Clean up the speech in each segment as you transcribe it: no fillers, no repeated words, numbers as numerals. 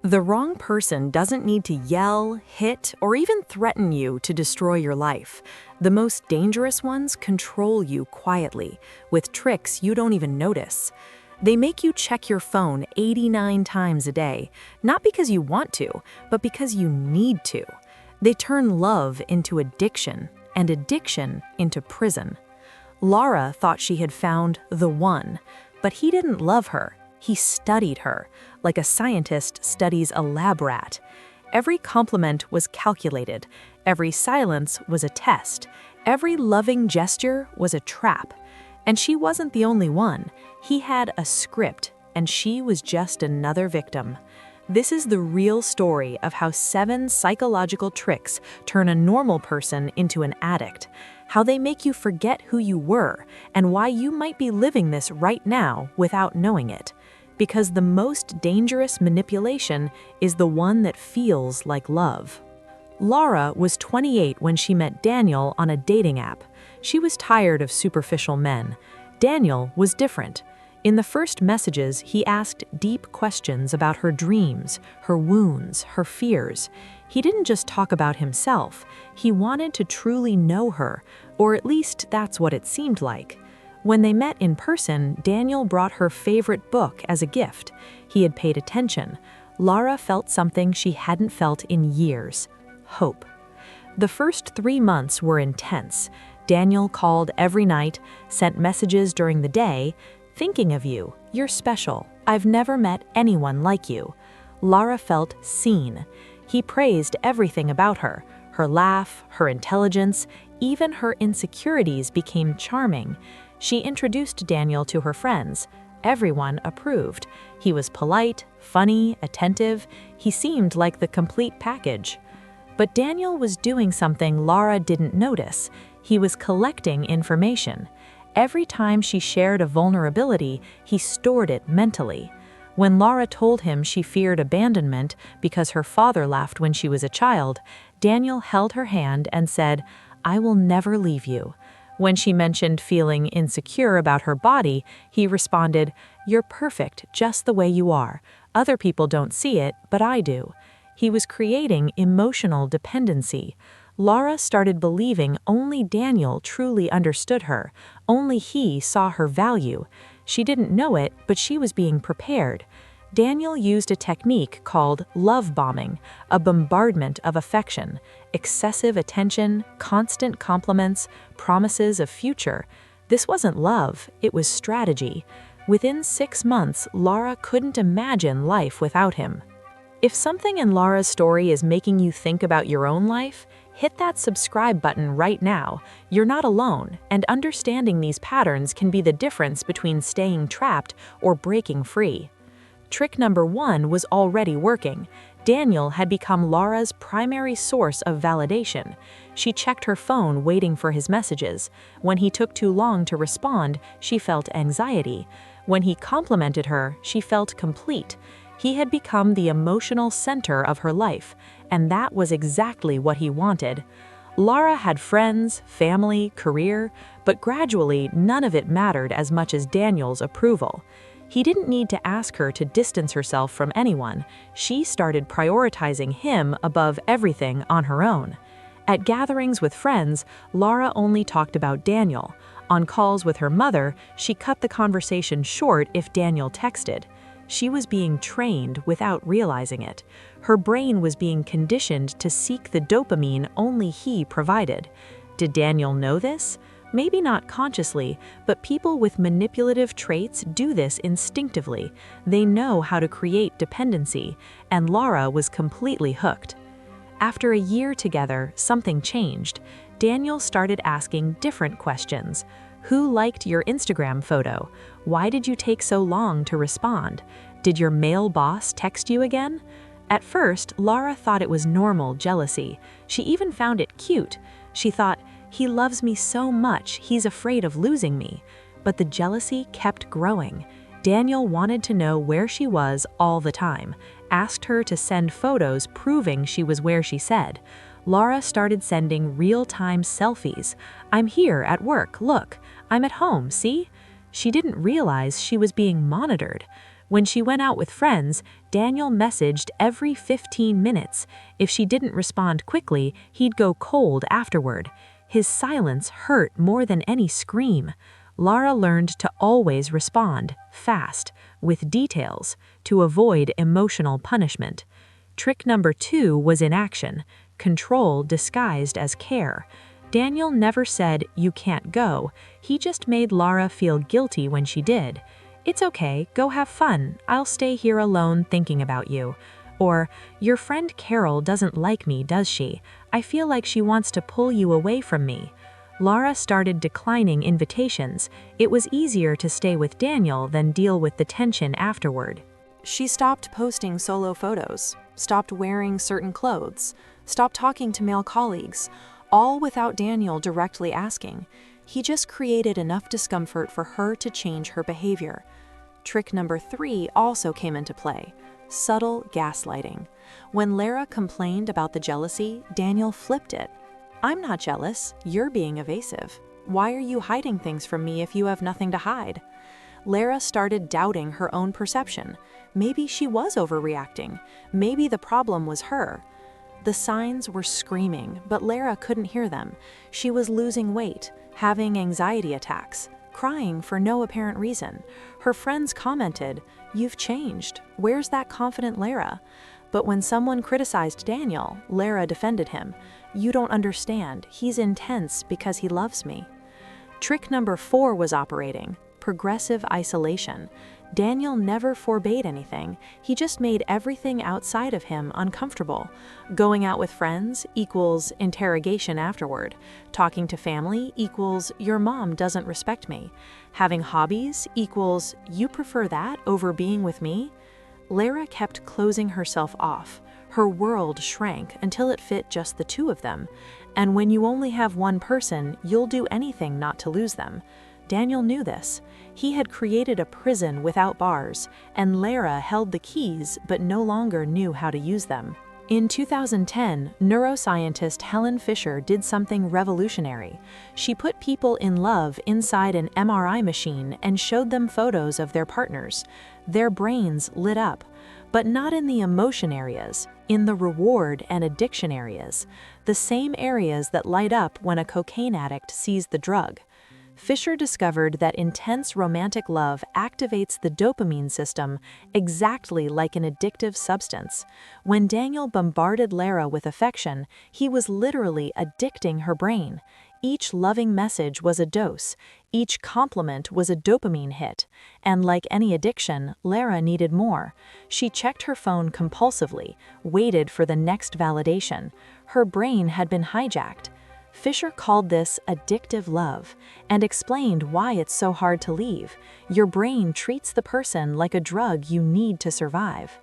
The wrong person doesn't need to yell, hit, or even threaten you to destroy your life. The most dangerous ones control you quietly, with tricks you don't even notice. They make you check your phone 89 times a day, not because you want to, but because you need to. They turn love into addiction, and addiction into prison. Lara thought she had found the one, but he didn't love her. He studied her, like a scientist studies a lab rat. Every compliment was calculated, every silence was a test, every loving gesture was a trap. And she wasn't the only one. He had a script, and she was just another victim. This is the real story of how 7 psychological tricks turn a normal person into an addict, how they make you forget who you were, and why you might be living this right now without knowing it. Because the most dangerous manipulation is the one that feels like love. Lara was 28 when she met Daniel on a dating app. She was tired of superficial men. Daniel was different. In the first messages, he asked deep questions about her dreams, her wounds, her fears. He didn't just talk about himself. He wanted to truly know her, or at least that's what it seemed like. When they met in person, Daniel brought her favorite book as a gift. He had paid attention. Lara felt something she hadn't felt in years: hope. The first 3 months were intense. Daniel called every night, sent messages during the day. "Thinking of you, you're special. I've never met anyone like you." Lara felt seen. He praised everything about her: her laugh, her intelligence, even her insecurities became charming. She introduced Daniel to her friends. Everyone approved. He was polite, funny, attentive. He seemed like the complete package. But Daniel was doing something Lara didn't notice. He was collecting information. Every time she shared a vulnerability, he stored it mentally. When Lara told him she feared abandonment because her father left when she was a child, Daniel held her hand and said, "I will never leave you." When she mentioned feeling insecure about her body, he responded, "You're perfect just the way you are. Other people don't see it, but I do." He was creating emotional dependency. Lara started believing only Daniel truly understood her, only he saw her value. She didn't know it, but she was being prepared. Daniel used a technique called love bombing, a bombardment of affection, excessive attention, constant compliments, promises of future. This wasn't love, it was strategy. Within 6 months, Lara couldn't imagine life without him. If something in Lara's story is making you think about your own life, hit that subscribe button right now. You're not alone, and understanding these patterns can be the difference between staying trapped or breaking free. Trick number 1 was already working. Daniel had become Lara's primary source of validation. She checked her phone waiting for his messages. When he took too long to respond, she felt anxiety. When he complimented her, she felt complete. He had become the emotional center of her life, and that was exactly what he wanted. Lara had friends, family, career, but gradually none of it mattered as much as Daniel's approval. He didn't need to ask her to distance herself from anyone. She started prioritizing him above everything on her own. At gatherings with friends, Lara only talked about Daniel. On calls with her mother, she cut the conversation short if Daniel texted. She was being trained without realizing it. Her brain was being conditioned to seek the dopamine only he provided. Did Daniel know this? Maybe not consciously, but people with manipulative traits do this instinctively. They know how to create dependency, and Lara was completely hooked. After a year together, something changed. Daniel started asking different questions. Who liked your Instagram photo? Why did you take so long to respond? Did your male boss text you again? At first, Lara thought it was normal jealousy. She even found it cute. She thought, "He loves me so much, he's afraid of losing me." But the jealousy kept growing. Daniel wanted to know where she was all the time, asked her to send photos proving she was where she said. Lara started sending real-time selfies. "I'm here at work, look. I'm at home, see?" She didn't realize she was being monitored. When she went out with friends, Daniel messaged every 15 minutes. If she didn't respond quickly, he'd go cold afterward. His silence hurt more than any scream. Lara learned to always respond, fast, with details, to avoid emotional punishment. Trick number 2 was inaction, control disguised as care. Daniel never said, "You can't go." He just made Lara feel guilty when she did. "It's okay, go have fun. I'll stay here alone thinking about you." Or, "Your friend Carol doesn't like me, does she? I feel like she wants to pull you away from me." Lara started declining invitations. It was easier to stay with Daniel than deal with the tension afterward. She stopped posting solo photos, stopped wearing certain clothes, stopped talking to male colleagues, all without Daniel directly asking. He just created enough discomfort for her to change her behavior. Trick number 3 also came into play: subtle gaslighting. When Lara complained about the jealousy, Daniel flipped it. "I'm not jealous, you're being evasive. Why are you hiding things from me if you have nothing to hide?" Lara started doubting her own perception. Maybe she was overreacting. Maybe the problem was her. The signs were screaming, but Lara couldn't hear them. She was losing weight, having anxiety attacks, crying for no apparent reason. Her friends commented, "You've changed. Where's that confident Lara?" But when someone criticized Daniel, Lara defended him. "You don't understand. He's intense because he loves me." Trick number 4 was operating: progressive isolation. Daniel never forbade anything. He just made everything outside of him uncomfortable. Going out with friends equals interrogation afterward. Talking to family equals "your mom doesn't respect me." Having hobbies equals "you prefer that over being with me." Lara kept closing herself off. Her world shrank until it fit just the two of them. And when you only have one person, you'll do anything not to lose them. Daniel knew this. He had created a prison without bars, and Lara held the keys but no longer knew how to use them. In 2010, neuroscientist Helen Fisher did something revolutionary. She put people in love inside an MRI machine and showed them photos of their partners. Their brains lit up, but not in the emotion areas, in the reward and addiction areas, the same areas that light up when a cocaine addict sees the drug. Fisher discovered that intense romantic love activates the dopamine system exactly like an addictive substance. When Daniel bombarded Lara with affection, he was literally addicting her brain. Each loving message was a dose, each compliment was a dopamine hit, and like any addiction, Lara needed more. She checked her phone compulsively, waited for the next validation. Her brain had been hijacked. Fisher called this addictive love and explained why it's so hard to leave. Your brain treats the person like a drug you need to survive.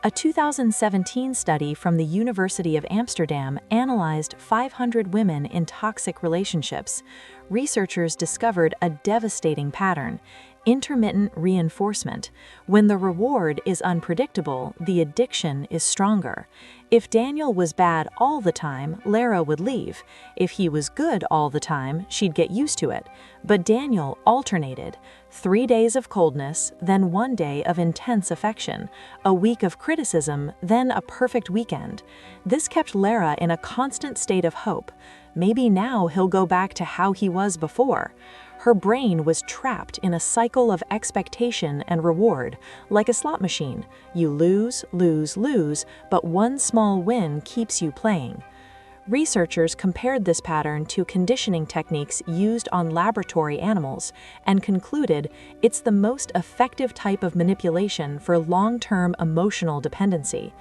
A 2017 study from the University of Amsterdam analyzed 500 women in toxic relationships. Researchers discovered a devastating pattern: intermittent reinforcement. When the reward is unpredictable, the addiction is stronger. If Daniel was bad all the time, Lara would leave. If he was good all the time, she'd get used to it. But Daniel alternated: 3 days of coldness, then 1 day of intense affection, a week of criticism, then a perfect weekend. This kept Lara in a constant state of hope. Maybe now he'll go back to how he was before. Her brain was trapped in a cycle of expectation and reward, like a slot machine. You lose, lose, lose, but one small win keeps you playing. Researchers compared this pattern to conditioning techniques used on laboratory animals and concluded it's the most effective type of manipulation for long-term emotional dependency.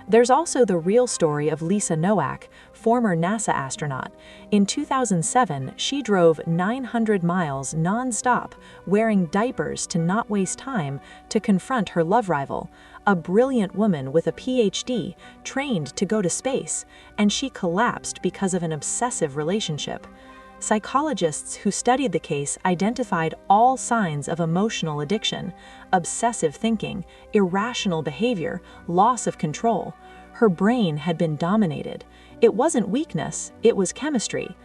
There's also the real story of Lisa Nowak, former NASA astronaut. In 2007, she drove 900 miles non-stop, wearing diapers to not waste time, to confront her love rival, a brilliant woman with a PhD, trained to go to space, and she collapsed because of an obsessive relationship. Psychologists who studied the case identified all signs of emotional addiction: obsessive thinking, irrational behavior, loss of control. Her brain had been dominated. It wasn't weakness, it was chemistry.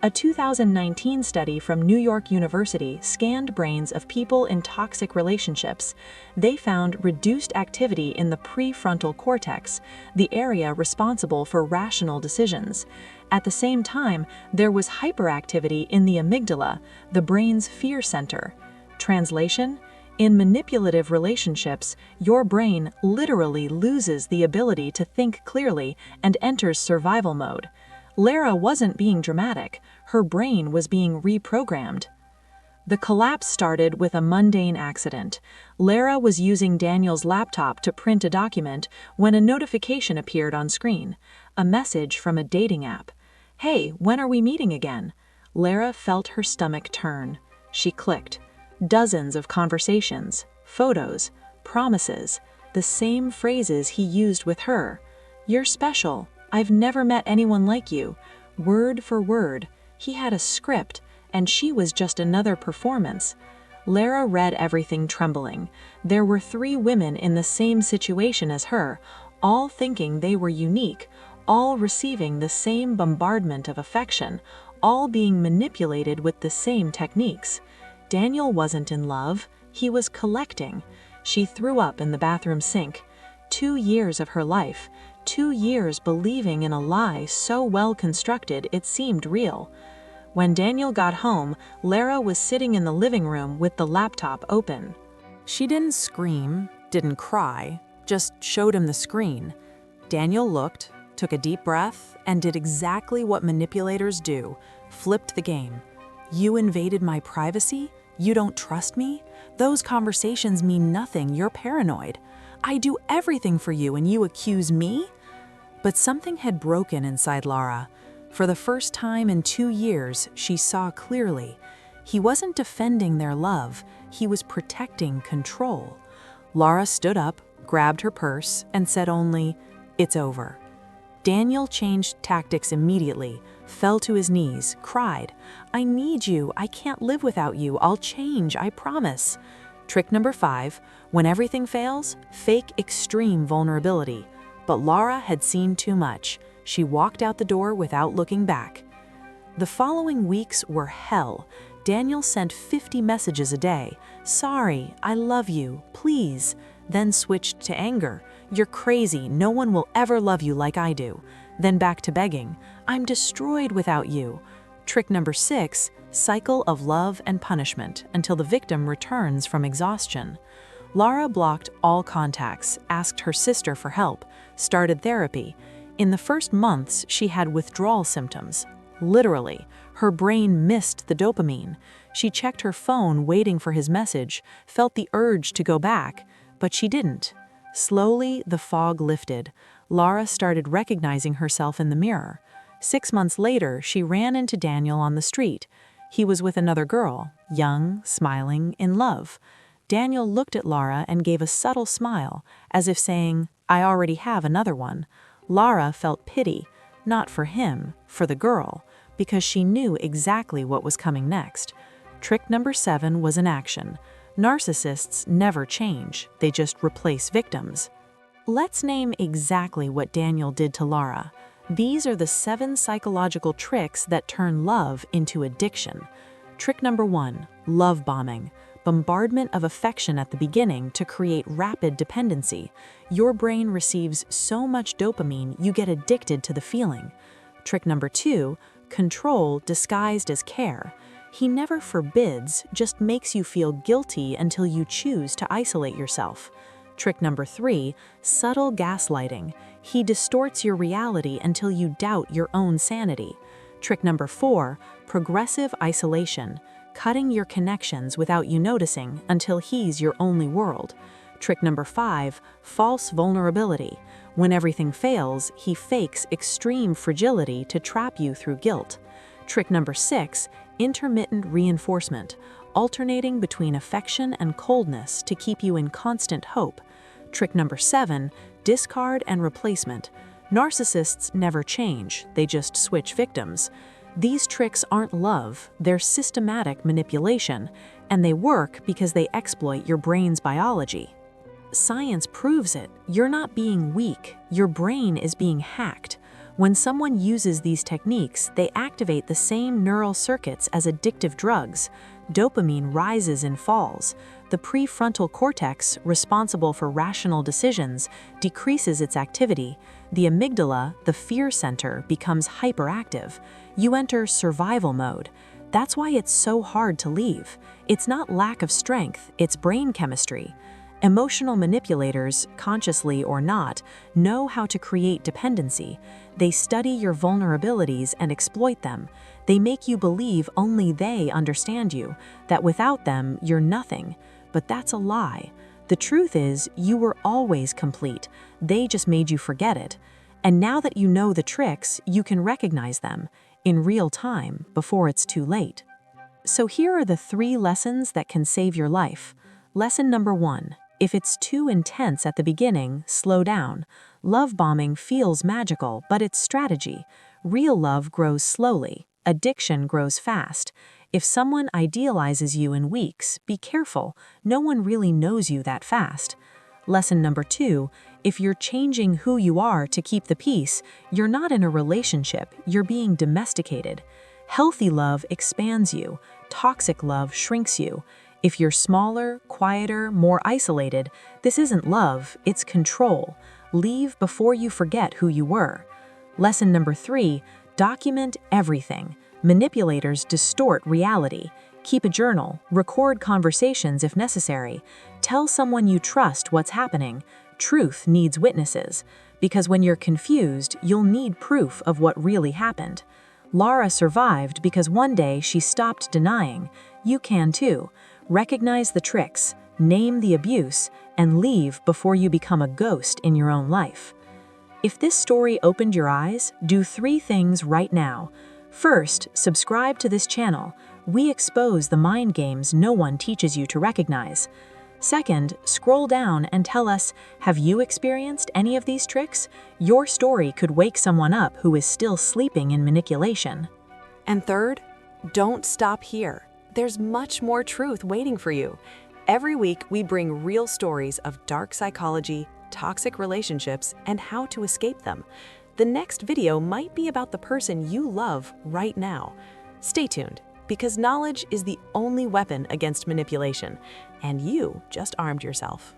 A 2019 study from New York University scanned brains of people in toxic relationships. They found reduced activity in the prefrontal cortex, the area responsible for rational decisions. At the same time, there was hyperactivity in the amygdala, the brain's fear center. Translation: in manipulative relationships, your brain literally loses the ability to think clearly and enters survival mode. Lara wasn't being dramatic, her brain was being reprogrammed. The collapse started with a mundane accident. Lara was using Daniel's laptop to print a document when a notification appeared on screen, a message from a dating app. "Hey, when are we meeting again?" Lara felt her stomach turn. She clicked. Dozens of conversations, photos, promises, the same phrases he used with her. "You're special. I've never met anyone like you." Word for word. He had a script, and she was just another performance. Lara read everything trembling. There were 3 women in the same situation as her, all thinking they were unique, all receiving the same bombardment of affection, all being manipulated with the same techniques. Daniel wasn't in love, he was collecting. She threw up in the bathroom sink. 2 years of her life, 2 years believing in a lie so well constructed it seemed real. When Daniel got home, Lara was sitting in the living room with the laptop open. She didn't scream, didn't cry, just showed him the screen. Daniel looked, took a deep breath, and did exactly what manipulators do: flipped the game. "You invaded my privacy? You don't trust me? Those conversations mean nothing, you're paranoid. I do everything for you and you accuse me?" But something had broken inside Lara. For the first time in 2 years, she saw clearly. He wasn't defending their love, he was protecting control. Lara stood up, grabbed her purse, and said only, "It's over." Daniel changed tactics immediately, fell to his knees, cried, "I need you, I can't live without you, I'll change, I promise." Trick number 5, when everything fails, fake extreme vulnerability. But Lara had seen too much. She walked out the door without looking back. The following weeks were hell. Daniel sent 50 messages a day. "Sorry, I love you, please." Then switched to anger. "You're crazy, no one will ever love you like I do." Then back to begging. "I'm destroyed without you." Trick number 6, cycle of love and punishment until the victim returns from exhaustion. Lara blocked all contacts, asked her sister for help, started therapy. In the first months, she had withdrawal symptoms. Literally, her brain missed the dopamine. She checked her phone waiting for his message, felt the urge to go back, but she didn't. Slowly, the fog lifted. Lara started recognizing herself in the mirror. 6 months later, she ran into Daniel on the street. He was with another girl, young, smiling, in love. Daniel looked at Lara and gave a subtle smile, as if saying, "I already have another one." Lara felt pity, not for him, for the girl, because she knew exactly what was coming next. Trick number 7 was in action. Narcissists never change, they just replace victims. Let's name exactly what Daniel did to Lara. These are the 7 psychological tricks that turn love into addiction. Trick number 1, love bombing. Bombardment of affection at the beginning to create rapid dependency. Your brain receives so much dopamine you get addicted to the feeling. Trick number 2, control disguised as care. He never forbids, just makes you feel guilty until you choose to isolate yourself. Trick number 3, subtle gaslighting. He distorts your reality until you doubt your own sanity. Trick number 4, progressive isolation. Cutting your connections without you noticing until he's your only world. Trick number 5, false vulnerability. When everything fails, he fakes extreme fragility to trap you through guilt. Trick number 6, intermittent reinforcement, alternating between affection and coldness to keep you in constant hope. Trick number 7, discard and replacement. Narcissists never change, they just switch victims. These tricks aren't love, they're systematic manipulation, and they work because they exploit your brain's biology. Science proves it. You're not being weak, your brain is being hacked. When someone uses these techniques, they activate the same neural circuits as addictive drugs. Dopamine rises and falls. The prefrontal cortex, responsible for rational decisions, decreases its activity. The amygdala, the fear center, becomes hyperactive. You enter survival mode. That's why it's so hard to leave. It's not lack of strength, it's brain chemistry. Emotional manipulators, consciously or not, know how to create dependency. They study your vulnerabilities and exploit them. They make you believe only they understand you, that without them, you're nothing. But that's a lie. The truth is, you were always complete. They just made you forget it. And now that you know the tricks, you can recognize them in real time before it's too late. So here are the 3 lessons that can save your life. Lesson number 1. If it's too intense at the beginning, slow down. Love bombing feels magical, but it's strategy. Real love grows slowly. Addiction grows fast. If someone idealizes you in weeks, be careful. No one really knows you that fast. Lesson number 2. If you're changing who you are to keep the peace, you're not in a relationship, you're being domesticated. Healthy love expands you. Toxic love shrinks you. If you're smaller, quieter, more isolated, this isn't love, it's control. Leave before you forget who you were. Lesson number 3, document everything. Manipulators distort reality. Keep a journal, record conversations if necessary. Tell someone you trust what's happening. Truth needs witnesses, because when you're confused, you'll need proof of what really happened. Lara survived because one day she stopped denying. You can too. Recognize the tricks, name the abuse, and leave before you become a ghost in your own life. If this story opened your eyes, do 3 things right now. First, subscribe to this channel. We expose the mind games no one teaches you to recognize. Second, scroll down and tell us, have you experienced any of these tricks? Your story could wake someone up who is still sleeping in manipulation. And third, don't stop here. There's much more truth waiting for you. Every week, we bring real stories of dark psychology, toxic relationships, and how to escape them. The next video might be about the person you love right now. Stay tuned, because knowledge is the only weapon against manipulation, and you just armed yourself.